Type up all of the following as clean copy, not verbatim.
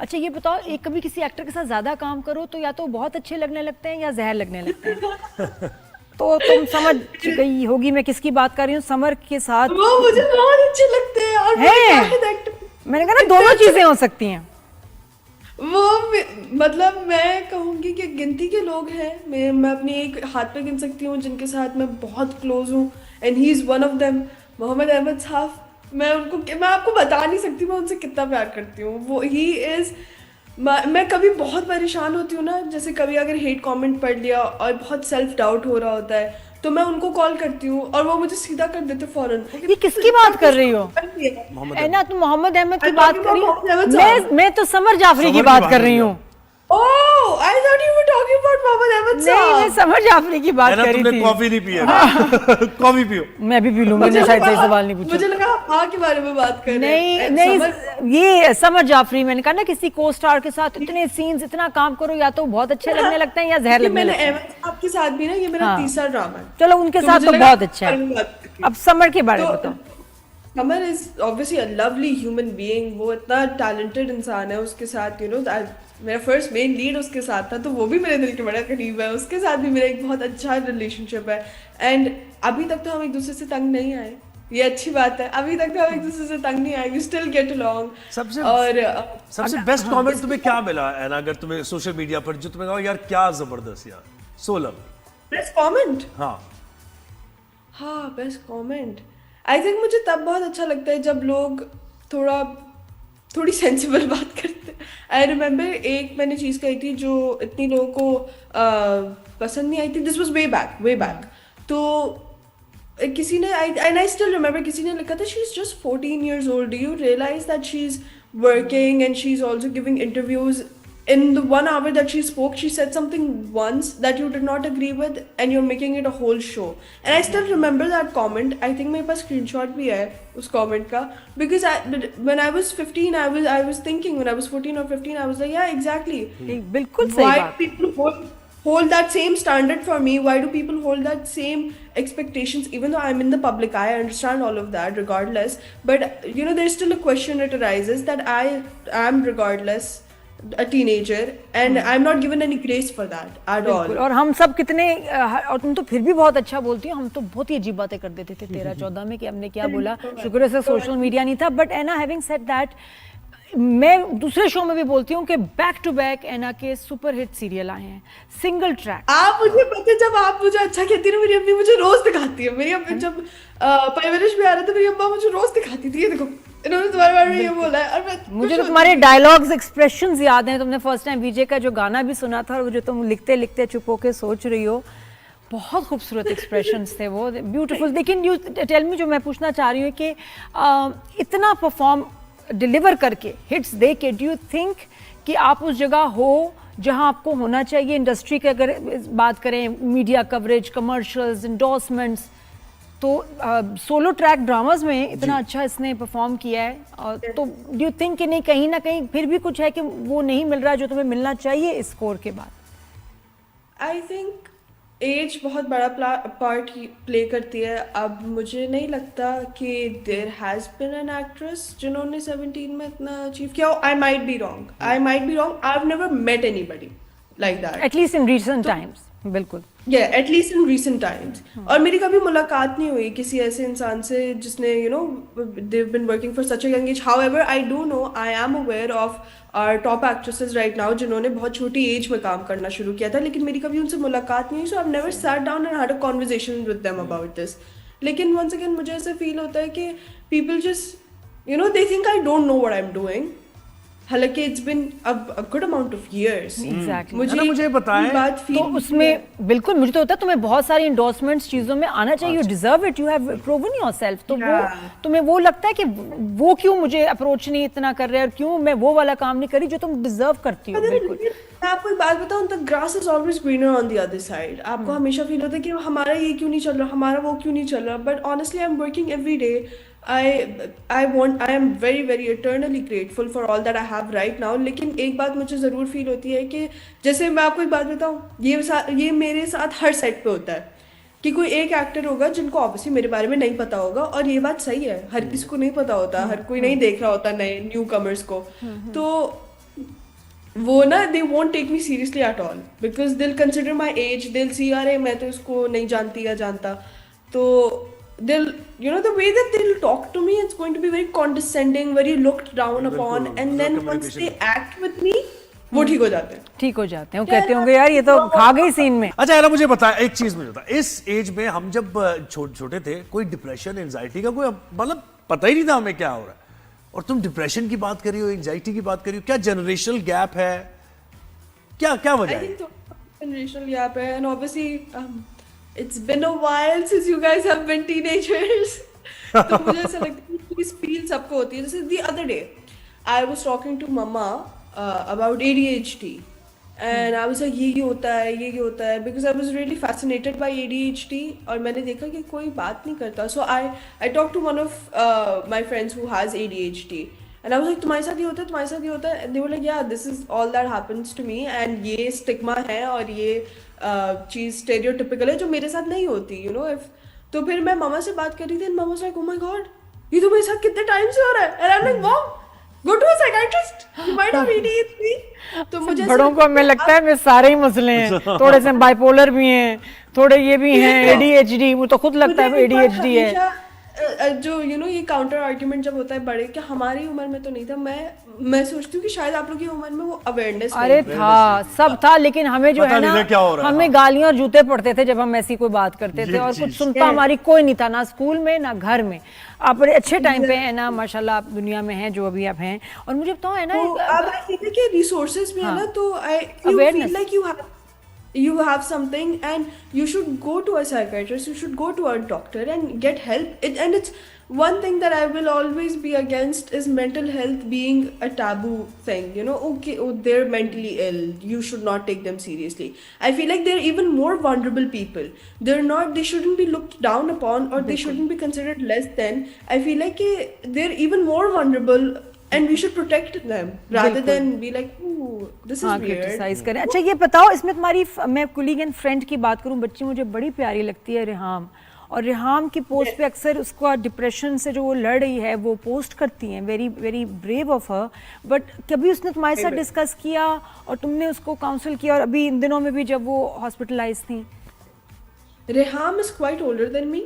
अच्छा ये बताओ, एक कभी किसी एक्टर के साथ ज्यादा काम करो तो या तो बहुत अच्छे लगने लगते हैं या जहर लगने लगते हैं। तो तुम समझ गई होगी मैं किसकी बात कर रही हूँ। समर के साथ वो मुझे बहुत अच्छे लगते हैं और मैंने कहा ना दोनों चीजें हो सकती हैं। वो मतलब मैं कहूंगी कि गिनती के लोग हैं, मैं अपनी एक हाथ पे गिन सकती हूँ जिनके साथ मैं बहुत क्लोज हूँ, and he is one of them, Mohammad Ahmed साहब। मैं आपको बता नहीं सकती मैं उनसे कितना प्यार करती हूँ। वो ही इज, मैं कभी बहुत परेशान होती हूँ ना, जैसे कभी अगर हेट कमेंट पढ़ लिया और बहुत सेल्फ डाउट हो रहा होता है तो मैं उनको कॉल करती हूँ और वो मुझे सीधा कर देते फौरन। ये किसकी बात कर रही हो? ना तुम मोहम्मद अहमद की बात कर रही हो? मैं तो समर जाफरी की बात कर रही हूँ। Oh, I thought you were talking about Mohammad Ahmed साहब। नहीं, मैं समर जाफरी की बात कर रही थी। कॉफी नहीं पिया? कॉफी पियो। मैं भी पी लूँ, मैंने शायद सही सवाल नहीं पूछा। मुझे लगा माँ के बारे में बात कर रहे हैं। नहीं, ये समर जाफरी, मैंने कहा ना किसी को स्टार के साथ इतने सीन्स, इतना काम करो या तो बहुत अच्छे लगने लगते हैं या जहर लगने लगते हैं। मैंने आपके साथ भी ना, ये मेरा तीसरा ड्रामा है। चलो उनके साथ तो बहुत अच्छा है। अब समर के बारे में बताओ। Summer is obviously a lovely human being. वो इतना टैलेंटेड इंसान है। उसके साथ मेरा फर्स्ट मेन लीड उसके साथ था, तो वो भी मेरे दिल के बड़ा करीब है। उसके साथ भी मेरा एक बहुत अच्छा रिलेशनशिप है, एंड अभी तक तो हम एक दूसरे से तंग नहीं आए। ये अच्छी बात है, अभी तक तो हम एक दूसरे से तंग नहीं आए, वी स्टिल गेट अलोंग। सबसे बेस्ट कमेंट तुम्हें क्या मिला एना, अगर तुम्हें सोशल मीडिया पर, जो तुम्हें कहा यार क्या जबरदस्त यार, सोलम बेस्ट कमेंट? हाँ बेस्ट कमेंट आई थिंक मुझे तब बहुत अच्छा लगता है जब लोग थोड़ी सेंसिबल बात करते हैं। आई रिमेम्बर एक मैंने चीज़ कही थी जो इतनी लोगों को पसंद नहीं आई थी। This was way back. तो किसी ने एंड आई स्टिल रिमेम्बर, किसी ने लिखा था she is just 14 years old, do you realise that she is working and she is also giving interviews. In the 1 hour that she spoke, she said something once that you did not agree with, and you're making it a whole show. And I still remember that comment. I think मेरे पास screenshot भी है उस comment का, because when I was 15, I was thinking, when I was 14 or 15, I was like, yeah, exactly. बिल्कुल सही बात. Why do people hold that same standard for me? Why do people hold that same expectations? Even though I'm in the public eye, I understand all of that regardless. But there's still a question that arises that I am regardless a teenager and I'm not given any grace for that at all. और हम सब कितने, और तुम तो फिर भी बहुत अच्छा बोलती हो। हम तो बहुत ही अजीब बातें कर देते थे 13-14 में कि हमने क्या बोला। शुक्र से सोशल मीडिया नहीं था। But Anna, having said that, मैं दूसरे शो में भी बोलती हूँ कि बैक टू बैक एना के सुपर हिट सीरियल आए हैं, सिंगल ट्रैक। आप मुझे पता है, जब आप मुझे अच्छा कहती है ना, मेरी अम्मी मुझे रोज दिखाती है। मेरी अम्मी जब परवरिश में आ रहा था, मेरी अम्मा मुझे रोज दिखाती थी, ये देखो इन्होंने तुम्हारे बारे में ये बोला है। और मुझे तो तुम्हारे डायलॉग्स, एक्सप्रेशंस याद हैं। तुमने फर्स्ट टाइम विजय का जो गाना भी सुना था और जो तुम लिखते लिखते चुप होके सोच रही हो, बहुत खूबसूरत एक्सप्रेशंस थे वो, ब्यूटीफुल। लेकिन यू टेल मी, जो मैं पूछना चाह रही हूँ कि इतना परफॉर्म डिलीवर करके, हिट्स दे के, डू यू थिंक कि आप उस जगह हो जहां आपको होना चाहिए? इंडस्ट्री की अगर बात करें, मीडिया कवरेज, कमर्शियल्स, इंडोर्समेंट्स, तो सोलो ट्रैक ड्रामास में इतना अच्छा इसने परफॉर्म किया है, तो डू यू थिंक कि नहीं, कहीं ना कहीं फिर भी कुछ है कि वो नहीं मिल रहा जो तुम्हें मिलना चाहिए इस स्कोर के बाद? आई थिंक एज बहुत बड़ा पार्ट प्ले करती है। अब मुझे नहीं लगता कि there has been an actress जिन्होंने 17 में इतना अचीव किया। I might be wrong, I have never met anybody like that, at least in recent times. बिल्कुल, एटलीस्ट इन रीसेंट टाइम्स। और मेरी कभी मुलाकात नहीं हुई किसी ऐसे इंसान से जिसने they've been working for such a young age. However, I do know, I am aware of our top actresses right now जिन्होंने बहुत छोटी एज में काम करना शुरू किया था, लेकिन मेरी कभी उनसे मुलाकात नहीं हुई। So I've never sat down and had a conversation with them about this. लेकिन once again मुझे ऐसा फील होता है कि people just they think I don't know what I'm doing, हालांकि it's been a good amount of years. Exactly, मुझे बताएं तो उसमें बिल्कुल मुझे तो होता है तुम्हें बहुत सारी इंडोर्समेंट्स चीजों में आना चाहिए। You deserve it, you have proven yourself. तो वो तुम्हें वो लगता है कि वो क्यों मुझे अप्रोच नहीं इतना कर रहे हैं और क्यों मैं वो वाला काम नहीं करी जो तुम डिजर्व करती हो। बिल्कुल, मैं आपको एक बात बताऊं, the grass is always greener on the other side. आपको हमेशा फील होता है कि हमारा ये क्यों नहीं चल रहा, हमारा वो क्यों नहीं चल रहा। But honestly I am working every day. I am very very eternally grateful for all that I have right now. लेकिन एक बात मुझे ज़रूर फील होती है कि जैसे मैं आपको एक बात बताऊँ, ये मेरे साथ हर सेट पे होता है कि कोई एक एक्टर होगा जिनको ऑब्वियसली मेरे बारे में नहीं पता होगा, और ये बात सही है, हर किसी को नहीं पता होता, हर कोई नहीं देख रहा होता नए न्यू कमर्स को। तो वो ना they won't take me seriously at all because they'll consider my age, they'll see अरे मैं तो इसको नहीं जानती या जानता, तो they'll, you know, the way that they'll talk to me, it's going to be very condescending, very looked down upon, and then once they act with me, वो ठीक हो जाते हैं. ठीक हो जाते हैं, वो कहते होंगे यार ये तो खा गई सीन में. अच्छा यार मुझे बता, एक चीज मुझे बता, इस एज में हम जब छोटे थे, कोई डिप्रेशन एंजाइटी का कोई मतलब पता ही नहीं था हमें क्या हो रहा है, और तुम डिप्रेशन की बात करी हो, एंजाइटी की बात करी हो, क्या जनरेशनल गैप है, क्या क्या वजह I है? think तो generational gap है, and obviously it's been a while since you guys have been teenagers. तो मुझे ऐसा लगता है कि चीज फील सबको होती है. जैसे the other day I was talking to mama about ADHD, and I was like ये होता है, because I was really fascinated by ADHD, और मैंने देखा कि कोई बात नहीं करता. So I talked to one of my friends who has ADHD, and I was like तुम्हारे साथ ये होता है, and they were like yeah, this is all that happens to me, and ये stigma है और ये चीज stereotypical है जो मेरे साथ नहीं होती, you know. if तो फिर मैं मामा से बात कर रही थी, and mama was like oh my god, ये तो मेरे साथ कितने टाइम से हो रहा है, and I'm like mom, go to a psychiatrist, you might have ADHD. तो मुझे बड़ों को हमें लगता है मैं सारे ही मसले हैं, थोड़े से बाइपोलर भी हैं, थोड़े ये भी हैं, ADHD, वो तो खुद लगता है ADHD है. जो you know ये काउंटर आर्ग्यूमेंट जब होता है बड़े, कि हमारी उम्र में तो नहीं था. मैं सोचती हूँ कि शायद आप लोग की उम्र में वो अवेयरनेस अरे था, सब था, लेकिन हमें जो पता है नहीं था क्या हो ना, रहा है. हमें गालियां और जूते पड़ते थे जब हम ऐसी कोई बात करते थे, ये और कुछ चीज़. सुनता हमारी कोई नहीं था, ना स्कूल में ना घर में. आप बड़े अच्छे टाइम पे है ना, माशाल्लाह आप दुनिया में हैं जो अभी आप हैं. और मुझे बताओ है ना, तो अब आई थिंक कि रिसोर्सेज भी है ना, तो आई Awareness. Feel like you have something, and you should go to a psychiatrist, you should go to a doctor and get help. And it's one thing that I will always be against is mental health being a taboo thing, you know. Okay, oh, they're mentally ill, you should not take them seriously. I feel like they're even more vulnerable people. They shouldn't be looked down upon, or they shouldn't be considered less than. I feel like they're even more vulnerable, and we should protect them rather than be like, ooh, this is हाँ, weird. Criticise करें. अच्छा ये बताओ, इसमें तुम्हारी मैं colleague and friend की बात करूं, बच्ची मुझे बड़ी प्यारी लगती है, रेहाम. और रेहाम की पोस्ट पे अक्सर उसका डिप्रेशन से जो वो लड़ रही है वो पोस्ट करती हैं, very very brave of her. But कभी उसने तुम्हारे साथ डिस्कस किया और तुमने उसको काउंसिल किया, और अभी इन दिनों में भी जब वो हॉस्पिटलाइज थी? Reham is quite older than me,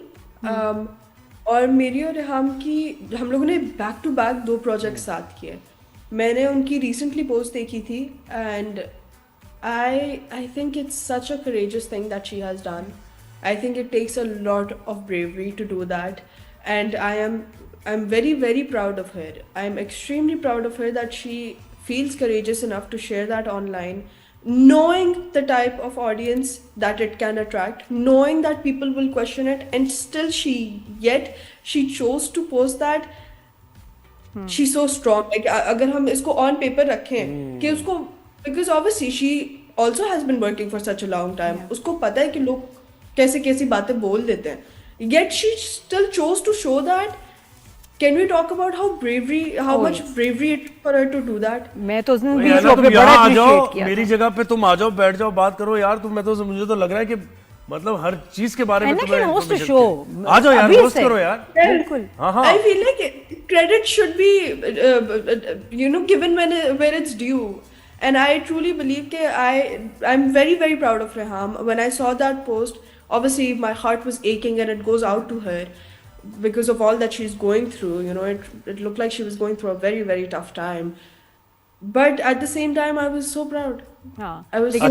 और मेरी और रेहाम की, हम लोगों ने बैक टू बैक 2 प्रोजेक्ट साथ किए. मैंने उनकी रिसेंटली पोस्ट देखी थी, and I think it's such a courageous thing that she has done. I think it takes a lot of bravery to do that, and I'm very very proud of her. I'm extremely proud of her that she feels courageous enough to share that online, knowing the type of audience that it can attract, knowing that people will question it, and still she chose to post that. She's so strong. Like अगर हम इसको on paper रखें कि उसको, because obviously she also has been working for such a long time. उसको पता है कि लोग कैसे कैसी बातें बोल देते हैं, yet she still chose to show that. Can we talk about how much bravery it took for her to do that? मैं तो उसने यार, बीच पे तुम बड़ा यहाँ आ जाओ, appreciate किया मेरी था. जगह पे तुम आ जाओ, बैठ जाओ, बात करो यार. मुझे तो लग रहा है कि मतलब हर चीज के बारे में And I तुम्हें can host a information show. चाहिए. आ जाओ यार, अभी होस्ट से. करो यार. बिल्कुल. हाँ. I feel like credit should be, given where it's due. And I truly believe that I'm very, very proud of Reham. When I saw that post, obviously my heart was aching, and it goes out to her because of all that she's going through. You know, it looked like she was going through a very, very tough time. But at the same time, I was so proud. हाँ, I was लेकिन